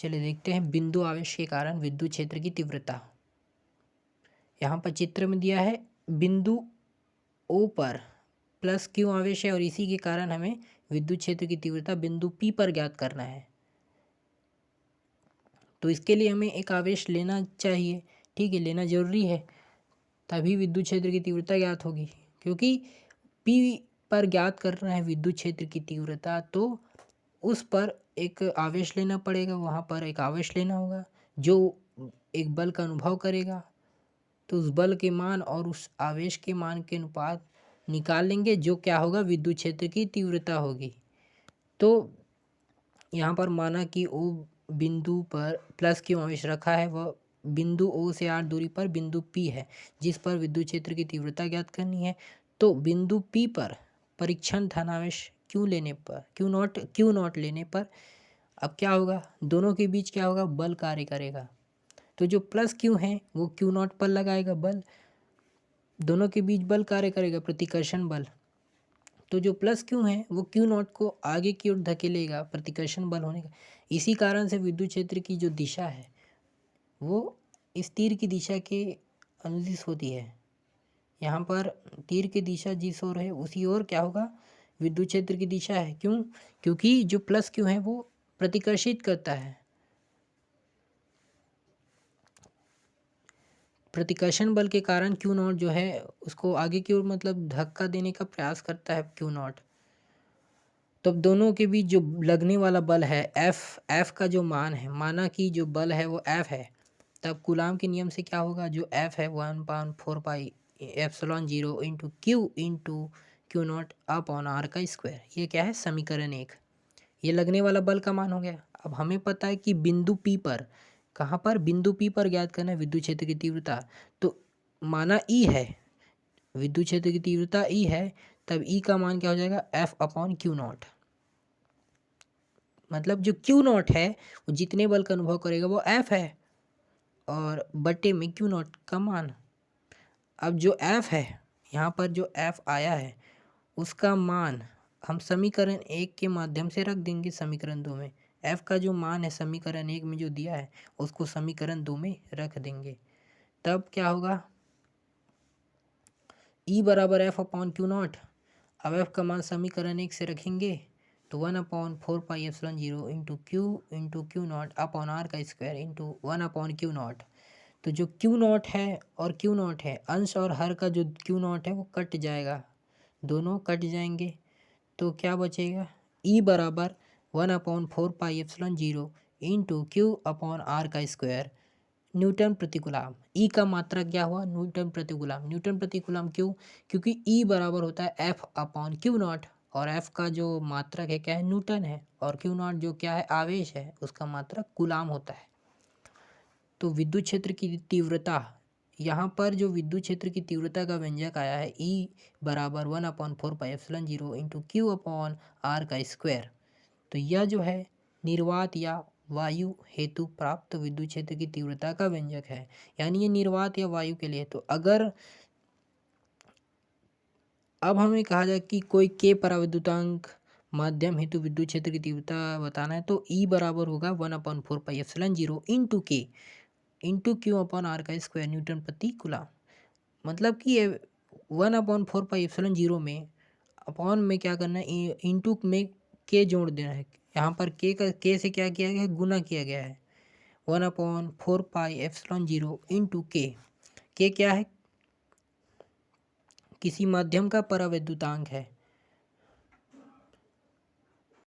चलिए देखते हैं बिंदु आवेश के कारण विद्युत क्षेत्र की तीव्रता। यहाँ पर चित्र में दिया है बिंदु O पर प्लस क्यू आवेश है और इसी के कारण हमें विद्युत क्षेत्र की तीव्रता बिंदु P पर ज्ञात करना है। तो इसके लिए हमें एक आवेश लेना चाहिए, ठीक है, लेना जरूरी है, तभी विद्युत क्षेत्र की तीव्रता ज्ञात होगी। क्योंकि P पर ज्ञात करना है विद्युत क्षेत्र की तीव्रता, तो उस पर एक आवेश लेना पड़ेगा, वहाँ पर एक आवेश लेना होगा जो एक बल का अनुभव करेगा। तो उस बल के मान और उस आवेश के मान के अनुपात निकाल लेंगे, जो क्या होगा, विद्युत क्षेत्र की तीव्रता होगी। तो यहाँ पर माना कि O बिंदु पर प्लस क्यू आवेश रखा है, वह बिंदु O से r दूरी पर बिंदु P है जिस पर विद्युत क्षेत्र की तीव्रता ज्ञात करनी है। तो बिंदु P पर परीक्षण धनावेश क्यू नॉट लेने पर अब क्या होगा, दोनों के बीच क्या होगा, बल कार्य करेगा। तो जो प्लस क्यू है वो क्यू नॉट पर लगाएगा बल, दोनों के बीच बल कार्य करेगा, प्रतिकर्षण बल। तो जो प्लस क्यू है वो क्यू नॉट को आगे की ओर धकेलेगा, प्रतिकर्षण बल होने का। इसी कारण से विद्युत क्षेत्र की जो दिशा है वो इस तीर की दिशा के अनुदिश होती है। यहाँ पर तीर की दिशा जिस ओर है उसी ओर क्या होगा, विद्युत क्षेत्र की दिशा है। क्यों? क्योंकि जो प्लस क्यू है वो प्रतिकर्षित करता है, प्रतिकर्षण बल के कारण क्यू नॉट जो है उसको आगे की ओर मतलब धक्का देने का प्रयास करता है क्यू नॉट। तो अब दोनों के बीच जो लगने वाला बल है एफ का जो मान है, माना कि जो बल है वो एफ है, तब कूलाम के नियम से क्या होगा, जो एफ है 1/4πε0 into Q naught upon R का स्क्वायर। ये क्या है, समीकरण 1। ये लगने वाला बल का मान हो गया। अब हमें पता है कि बिंदु P पर, कहाँ पर, बिंदु P पर ज्ञात करना है विद्युत क्षेत्र की तीव्रता। तो माना E है, विद्युत क्षेत्र की तीव्रता E है, तब E का मान क्या हो जाएगा, F अपॉन क्यू नॉट। मतलब जो क्यू नॉट है वो जितने बल का अनुभव करेगा वो F है और बटे में क्यू नॉट का मान। अब जो F है, यहाँ पर जो F आया है उसका मान हम समीकरण 1 के माध्यम से रख देंगे समीकरण 2 में। F का जो मान है समीकरण 1 में जो दिया है उसको समीकरण 2 में रख देंगे, तब क्या होगा, E बराबर F अपॉन क्यू नॉट। अब F का मान समीकरण 1 से रखेंगे तो 1/4πε0 into Q naught upon R का square into 1 upon Q naught. तो जो क्यू नॉट है और क्यू नॉट है, अंश और हर का जो क्यू नॉट है वो कट जाएगा, दोनों कट जाएंगे। तो क्या बचेगा, E बराबर 1/4πε0 इंटू क्यू अपॉन आर का स्क्वायर न्यूटन प्रति कूलाम। E का मात्रक क्या हुआ, न्यूटन प्रति कूलाम। न्यूटन प्रति कूलाम क्यों, क्योंकि E बराबर होता है F अपॉन क्यू नॉट और F का जो मात्रक है क्या है, न्यूटन है, और क्यू नॉट जो क्या है, आवेश है, उसका मात्रक कूलाम होता है। तो विद्युत क्षेत्र की तीव्रता, यहाँ पर जो विद्युत क्षेत्र की तीव्रता का व्यंजक आया है E बराबर 1/4πε0 इंटू क्यू अपॉन आर का स्क्वायर। तो यह जो है निर्वात या वायु हेतु प्राप्त विद्युत क्षेत्र की तीव्रता का व्यंजक है, यानी ये निर्वात या वायु के लिए। तो अगर अब हमें कहा जाए कि कोई के पराविद्युतांक माध्यम हेतु विद्युत क्षेत्र की तीव्रता बताना है, तो E बराबर होगा 1/4πε0 इंटू क्यू अपॉन आर का स्क्वायर न्यूटन प्रति कूलाम। मतलब कि ये 1/4πε0 में अपॉन में क्या करना है, इंटू में के जोड़ देना है। यहाँ पर के से क्या किया गया है, गुना किया गया है। 1/4πε0 इंटू के क्या है, किसी माध्यम का परावैद्युतांक है,